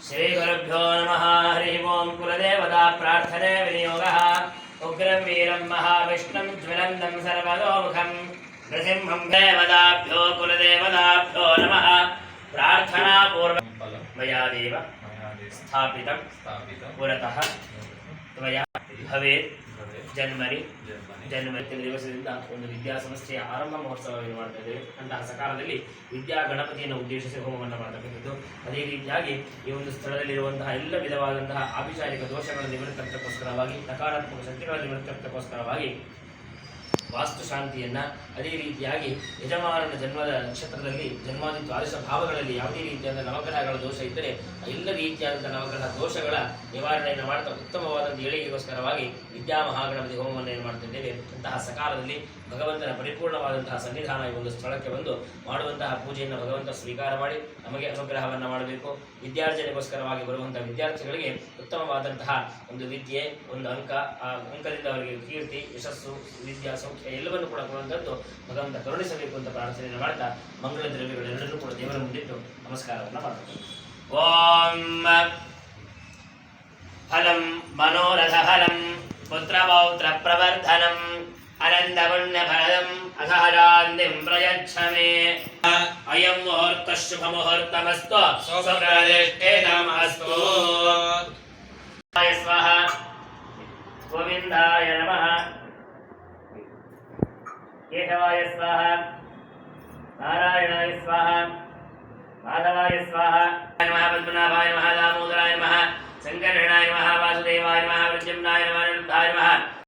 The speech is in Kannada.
श्रीगुरुभ्यो नमः। हरिः ओं। कुलदेवता प्रार्थने विनियोगः। उग्रं वीरं महाविष्णुं ज्वलन्तं सर्वतोमुखं नृसिंहं देवताभ्यो कुलदेवताभ्यो नमः। प्रार्थना पूर्वं मया देव स्थापितं पुरतः त्वया भवेत् ಜನ್ಮರಿ ದಿವಸದಿಂದ ಒಂದು ವಿದ್ಯಾಸಂಸ್ಥೆಯ ಆರಂಭ ಮಹೋತ್ಸವವನ್ನು ಮಾಡ್ತಾ ಇದ್ದೇವೆ. ಅಂತಹ ಸಕಾಲದಲ್ಲಿ ವಿದ್ಯಾ ಗಣಪತಿಯನ್ನು ಉದ್ದೇಶಿಸಿ ಹೋಮವನ್ನು ಮಾಡತಕ್ಕಂಥದ್ದು. ಅದೇ ರೀತಿಯಾಗಿ ಈ ಒಂದು ಸ್ಥಳದಲ್ಲಿರುವಂತಹ ಎಲ್ಲ ವಿಧವಾದಂತಹ ಆಭಿಚಾರಿಕ ದೋಷಗಳ ನಿವೃತ್ತಕ್ಕೋಸ್ಕರವಾಗಿ, ನಕಾರಾತ್ಮಕ ಶಕ್ತಿಗಳ ನಿವೃತ್ತಕ್ಕೋಸ್ಕರವಾಗಿ ವಾಸ್ತುಶಾಂತಿಯನ್ನು, ಅದೇ ರೀತಿಯಾಗಿ ಯಜಮಾನನ ಜನ್ಮದ ನಕ್ಷತ್ರದಲ್ಲಿ ಜನ್ಮಾದಿ ದ್ವಾದಶ ಭಾವಗಳಲ್ಲಿ ಯಾವುದೇ ರೀತಿಯಾದ ನವಗ್ರಹಗಳ ದೋಷ ಇದ್ದರೆ ಎಲ್ಲ ರೀತಿಯಾದಂಥ ನವಗ್ರಹ ದೋಷಗಳ ನಿವಾರಣೆಯನ್ನು ಮಾಡ್ತಾ ಉತ್ತಮವಾದಂಥ ಏಳಿಗೆಗೋಸ್ಕರವಾಗಿ ವಿದ್ಯಾ ಮಹಾಗಣಪತಿ ಹೋಮವನ್ನು ಏನು ಮಾಡ್ತಿದ್ದೇವೆ. ಅಂತಹ ಸಕಾಲದಲ್ಲಿ ಭಗವಂತನ ಪರಿಪೂರ್ಣವಾದಂತಹ ಸನ್ನಿಧಾನ ಈ ಒಂದು ಸ್ಥಳಕ್ಕೆ ಬಂದು ಮಾಡುವಂತಹ ಪೂಜೆಯನ್ನು ಭಗವಂತ ಸ್ವೀಕಾರ ಮಾಡಿ ನಮಗೆ ಅನುಗ್ರಹವನ್ನು ಮಾಡಬೇಕು. ವಿದ್ಯಾರ್ಜನೆಗೋಸ್ಕರವಾಗಿ ಬರುವಂತಹ ವಿದ್ಯಾರ್ಥಿಗಳಿಗೆ ಉತ್ತಮವಾದಂತಹ ಒಂದು ವಿದ್ಯೆ, ಒಂದು ಅಂಕ, ಆ ಅಂಕದಿಂದ ಅವರಿಗೆ ಕೀರ್ತಿ, ಯಶಸ್ಸು, ವಿದ್ಯಾ, ಸೌಖ್ಯ ಎಲ್ಲವನ್ನು ಕೂಡ ಕೊಡುವಂಥದ್ದು ಭಗವಂತ ಕರುಣಿಸಬೇಕು ಅಂತ ಪ್ರಾರ್ಥನೆಯನ್ನು ಮಾಡ್ತಾ ಮಂಗಳ ದ್ರವ್ಯಗಳೆಲ್ಲರೂ ಕೂಡ ದೇವರ ಮುಂದಿಟ್ಟು ನಮಸ್ಕಾರವನ್ನು ಮಾಡಬೇಕು. ಓಂ ಫಲಂ ಮನೋರಥ ಫಲಂ ಪುತ್ರಪೌತ್ರ ಪ್ರವರ್ಧನಂ ಅನಂತ ಪುಣ್ಯ ಫಲಂ ಅಸಹಜಾಂತಿಂ ಪ್ರಯಚ್ಛ ಮೇ. ಅಯಂ ಮುಹೂರ್ತ ಶುಭ ಮುಹೂರ್ತಮಸ್ತು ಸ್ವಪ್ರತಿಷ್ಠಿತಮಸ್ತು. ಸ್ವಾಹ. ಗೋವಿಂದಾಯ ನಮಃ. ಕೇಶವಾಯ ಸ್ವಾಹ. ನಾರಾಯಣಾಯ ಸ್ವಾಹ. ಮಾಧವಾಯ ಸ್ವಾಹ. ನಮಃ ಪದ್ಮನಾಭಾಯ ನಮಃ. ದಾಮೋದರಾಯ ನಮಃ. ಸಂಕರ್ಷಣಾಯ ನಮಃ. ವಾಸುದೇವಾಯ ನಮಃ. ಪ್ರದ್ಯುಮ್ನಾಯ ನಮಃ. ಅನಿರುದ್ಧಾಯ ನಮಃ.